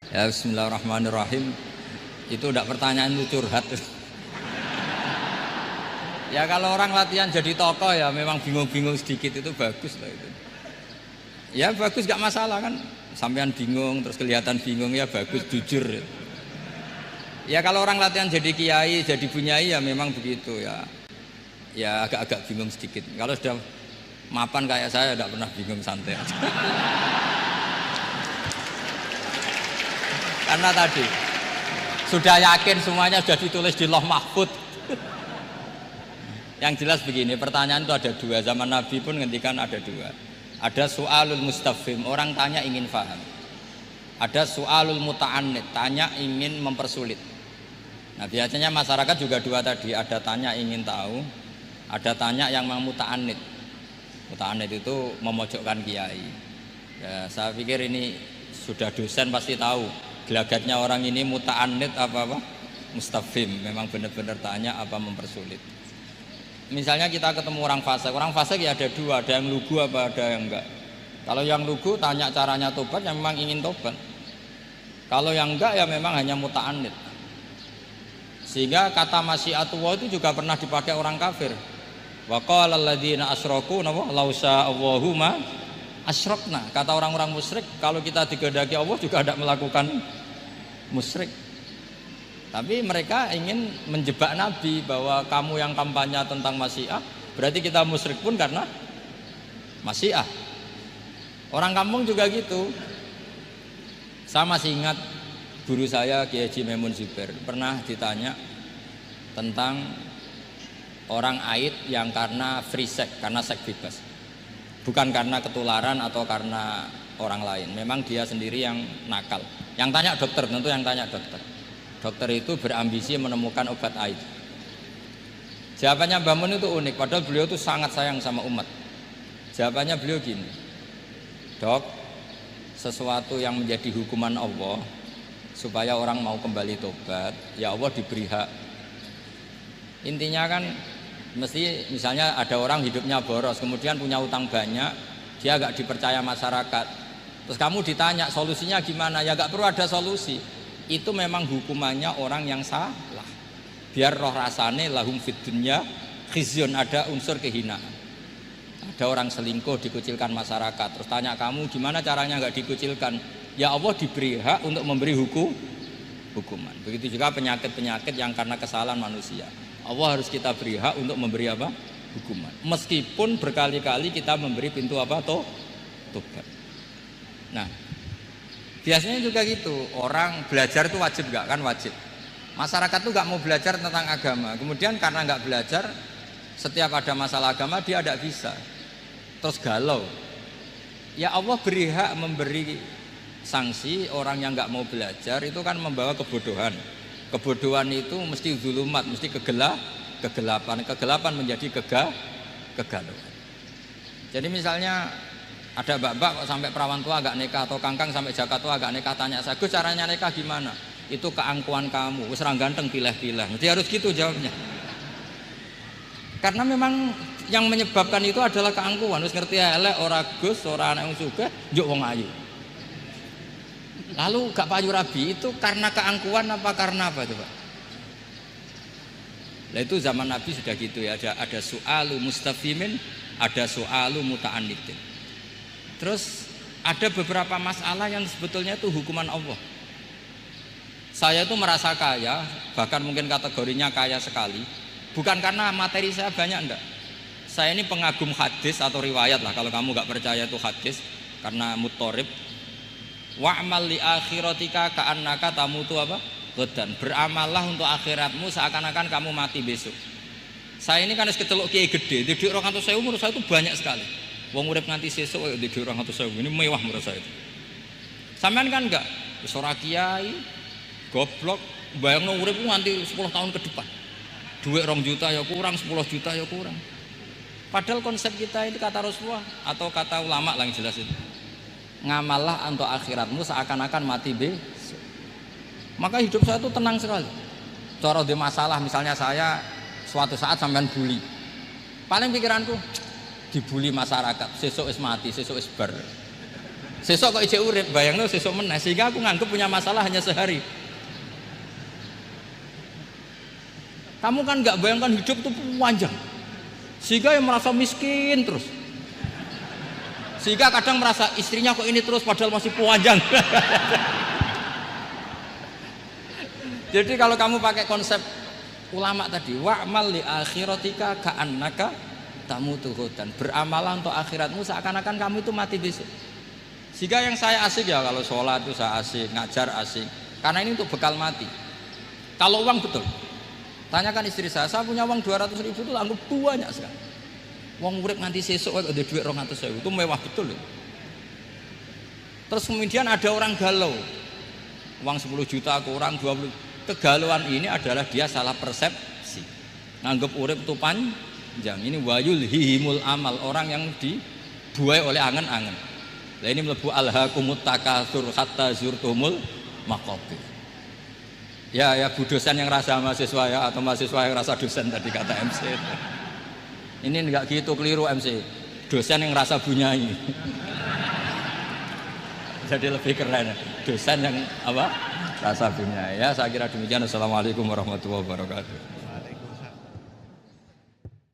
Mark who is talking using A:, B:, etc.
A: Ya, bismillahirrahmanirrahim. Itu udah pertanyaan itu curhat. Ya kalau orang latihan jadi tokoh ya memang bingung-bingung sedikit itu bagus lah itu. Ya bagus gak masalah kan. Sampean bingung terus kelihatan bingung ya bagus jujur. Ya kalau orang latihan jadi kiai, jadi bunyai ya memang begitu ya. Ya agak-agak bingung sedikit. Kalau sudah mapan kayak saya tidak pernah bingung, santai aja. Karena tadi sudah yakin semuanya sudah ditulis di Lauh Mahfud. Yang jelas begini, pertanyaan itu ada dua. Zaman Nabi pun ngendikan ada dua. Ada su'alul mustafhim, orang tanya ingin paham. Ada su'alul muta'annid, tanya ingin mempersulit. Nah biasanya masyarakat juga dua tadi, ada tanya ingin tahu, ada tanya yang muta'annid. Muta'annid itu memojokkan kiai. Ya, saya pikir ini sudah dosen pasti tahu. Gelagatnya orang ini muta'annid apa mustafhim, memang benar-benar tanya apa mempersulit. Misalnya kita ketemu orang fasik ya ada dua, ada yang lugu apa ada yang enggak. Kalau yang lugu tanya caranya tobat, yang memang ingin tobat. Kalau yang enggak ya memang hanya muta'annid. Sehingga kata masyiatullah itu juga pernah dipakai orang kafir. Wa qala alladziina asyraku law sya'allahu ma asyrakna. Kata orang-orang musyrik, kalau kita dikehendaki Allah juga tidak melakukan musyrik. Tapi mereka ingin menjebak Nabi bahwa kamu yang kampanye tentang masyiah, berarti kita musyrik pun karena masyiah. Orang kampung juga gitu. Saya masih ingat guru saya Kiai Haji Maimun Zubair pernah ditanya tentang orang haid yang karena free sex, karena seks bebas. Bukan karena ketularan atau karena orang lain. Memang dia sendiri yang nakal. Yang tanya dokter, tentu yang tanya dokter. Dokter itu berambisi menemukan obat haid. Jawabannya Mbah Mun itu unik, padahal beliau itu sangat sayang sama umat. Jawabannya beliau gini, dok, sesuatu yang menjadi hukuman Allah supaya orang mau kembali tobat, ya Allah diberi hak. Intinya kan mesti misalnya ada orang hidupnya boros, kemudian punya utang banyak, dia agak dipercaya masyarakat. Terus kamu ditanya solusinya gimana? Ya gak perlu ada solusi. Itu memang hukumannya orang yang salah. Biar roh rasane lahum fid dunya khizyun, ada unsur kehinaan. Ada orang selingkuh dikucilkan masyarakat. Terus tanya kamu gimana caranya nggak dikucilkan? Ya Allah diberi hak untuk memberi hukuman. Begitu juga penyakit-penyakit yang karena kesalahan manusia. Allah harus kita beri hak untuk memberi apa? Hukuman. Meskipun berkali-kali kita memberi pintu apa? Tobat. Nah, biasanya juga gitu. Orang belajar itu wajib nggak? Kan wajib. Masyarakat tuh nggak mau belajar tentang agama. Kemudian karena nggak belajar, setiap ada masalah agama dia tidak bisa. Terus galau. Ya Allah beri hak memberi sanksi orang yang nggak mau belajar itu kan membawa kebodohan. Kebodohan itu mesti zulumat, mesti kegelapan. Kegelapan menjadi kegalauan. Jadi misalnya ada mbak-mbak kok sampai perawan tua agak nikah, atau kangkang sampai jaka tua agak nikah, tanya saya, Gus caranya nikah gimana? Itu keangkuhan kamu, wis ra ganteng pilih-pilih. Mesti harus gitu jawabnya. Karena memang yang menyebabkan itu adalah keangkuhan. Wis ngerti elek ora Gus, ora anak wong sugih, njuk wong ayu. Lalu gak payu rabi itu karena keangkuhan apa karena apa coba? Nah itu zaman Nabi sudah gitu ya, ada su'alu mustafimin, ada su'alu muta'annidin. Terus ada beberapa masalah yang sebetulnya itu hukuman Allah. Saya itu merasa kaya, bahkan mungkin kategorinya kaya sekali, bukan karena materi saya banyak, enggak. Saya ini pengagum hadis atau riwayat lah, kalau kamu nggak percaya itu hadis, karena muttorib. Wa'mal li akhiratika ka'annaka tamutu apa? Godan. Beramallah untuk akhiratmu seakan-akan kamu mati besok. Saya ini kan kecelok kiai gede, di 200.000 menurut saya itu banyak sekali. Wong urip nganti sesuk kaya di 200.000 ini mewah menurut saya itu. Sampean kan enggak, wis ora kiai, goblok, bayangno urip nganti 10 tahun ke depan. Duit 2 juta ya kurang, 10 juta ya kurang. Padahal konsep kita ini kata Rasulullah atau kata ulama lah yang jelas itu. Ngamallah untuk akhiratmu seakan-akan mati besok. Maka hidup saya itu tenang sekali. Cara ada masalah, misalnya saya suatu saat sampean bully. Paling pikiranku dibully masyarakat, sesuk wis mati, sesuk wis bar. Sesok kok ijek urip, bayangno sesok meneh, sehingga aku nganggep punya masalah hanya sehari. Kamu kan nggak bayangkan hidup itu panjang, sehingga yang merasa miskin terus, sehingga kadang merasa istrinya kok ini terus padahal masih panjang. Jadi kalau kamu pakai konsep ulama tadi, wa'mal li akhiratika ka'annaka tamutu ghadan, beramalah untuk akhiratmu seakan-akan kamu itu mati besok. Sehingga yang saya asik ya kalau sholat itu saya asik, ngajar asik, karena ini untuk bekal mati. Kalau uang betul, tanyakan istri saya punya uang 200.000 itu anggap banyak sekali. Uang urip nganti sesuk ada duit 200.000 itu mewah betul. Terus kemudian ada orang galau, uang 10 juta ke orang 20. Kegalauan ini adalah dia salah persepsi, nganggap urip itu panjang. Ini wayul hihimul amal, orang yang dibuai oleh angen-angen. Nah ini melebu alhaqumut takatsur hatta zurtumul maqabir. Ya bu dosen yang rasa mahasiswa ya, atau mahasiswa yang rasa dosen tadi kata MC. Ini enggak gitu, keliru MC. Dosen yang rasa bunyai. Jadi lebih keren. Dosen yang apa? Rasa bunyai. Ya saya kira demikian. Assalamualaikum warahmatullahi wabarakatuh.